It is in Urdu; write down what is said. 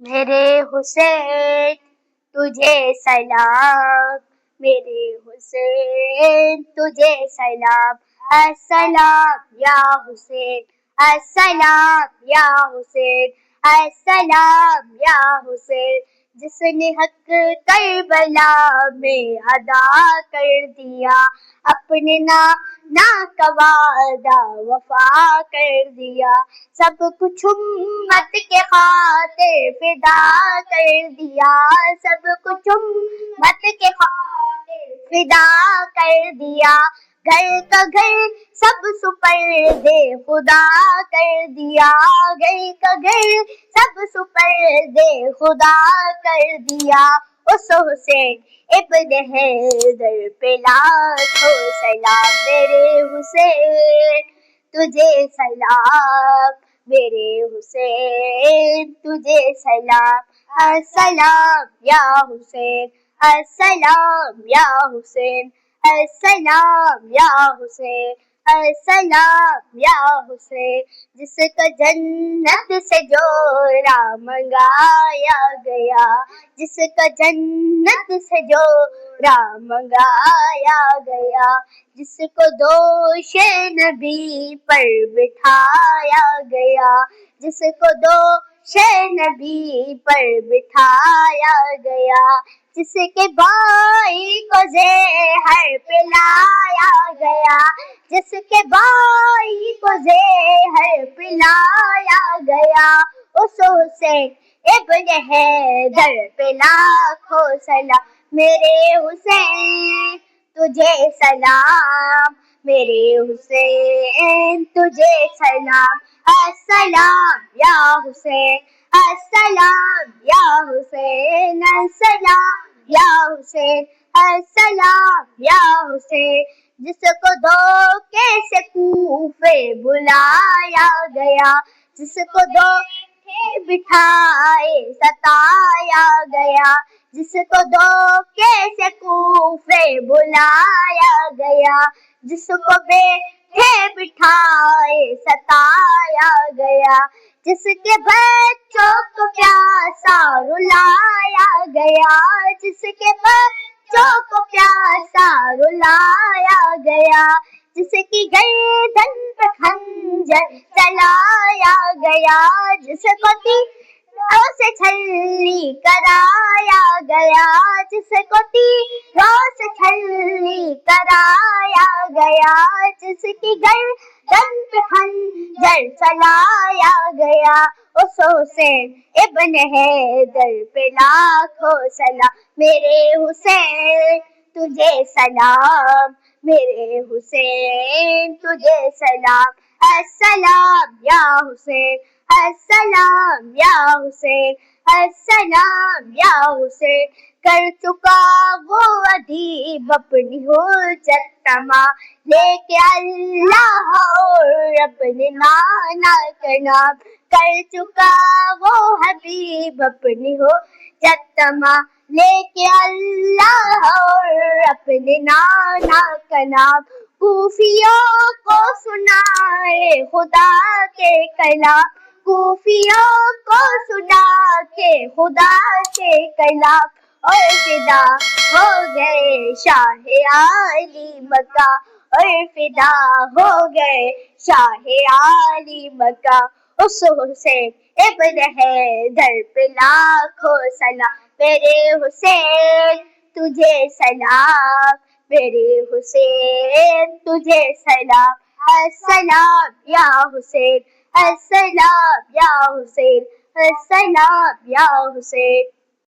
میرے حسین تجھے سلام، میرے حسین تجھے سلام، السلام یا حسین، السلام یا حسین، السلام یا حسین، جس نے حق کربلا میں ادا کر دیا، اپنے نا کا وعدہ وفا کر دیا، سب کچھ امت کے خاطر فدا کر دیا، سب کچھ امت کے خاطر فدا کر دیا، گھر کا گھر سب سپردے خدا کر دیا، گھر کا گھر سب سپردے خدا کر دیا، اس حسین ابن حیدر پہ لاکھوں سلام، میرے حسین تجھے سلام، میرے حسین تجھے سلام، السلام یا حسین، السلام یا حسین، السلام یا حسین، السلام یا حسین، جس کا جنت سے جوڑا منگایا گیا، جس کا جنت سے جوڑا منگایا گیا، جس کو دوش نبی پر بٹھایا گیا، جس کو دوش نبی پر بٹھایا گیا، جس کے بھائی کو زہر پلایا گیا، جس کے بھائی کو زہر پلایا گیا، اس حسین ابن حیدر پہ لاکھوں سلام، میرے حسین تجھے سلام، میرے حسین تجھے سلام، السلام یا حسین، السلام یا حسین، السلام یا حسین، السلام یا حسین، جس کو دھوکے سے کوفے بلایا گیا، جس کو دھوکے بٹھائے ستایا گیا، جس کو دھوکے سے کوفے بلایا گیا، جس کو بیٹھے بٹھائے ستایا گیا، جس کے بچوں کو پیاسا رلایا گیا، جس کے بچوں کو پیاسا رلایا گیا، جس کی گردن پہ خنجر چلایا گیا، جس کو تیروں سے چھلنی کرایا گیا، جس کو تیروں سے چھلنی کرایا گیا، جس کی گردن پہ خنجر چلایا گیا، اس حسین ابن حیدر پہ لاکھوں سلام، میرے حسین تجھے سلام، میرے حسین تجھے سلام، السلام یا حسین، السلام یا حسین، السلام یا حسین، کر چکا وہ ادیب اپنی حجت تمام، لے کے اللہ اور اپنے نانا کا نام، کر چکا وہ حبیب اپنی حجت تمام، لے کے اللہ اور اپنے نانا کا نام، کوفیوں کو سنائے خدا کے کلام، کوفیوں کو سنا کے خدا کے کلام، اور فدا ہو گئے شاہ عالی مکہ، اور فدا ہو گئے شاہ عالی مکہ، اس حسین ابن حیدر پہ لاکھوں سلام، میرے حسین تجھے سلام، میرے حسین تجھے سلام، السلام یا حسین، السلام یا حسین، السلام یا حسین۔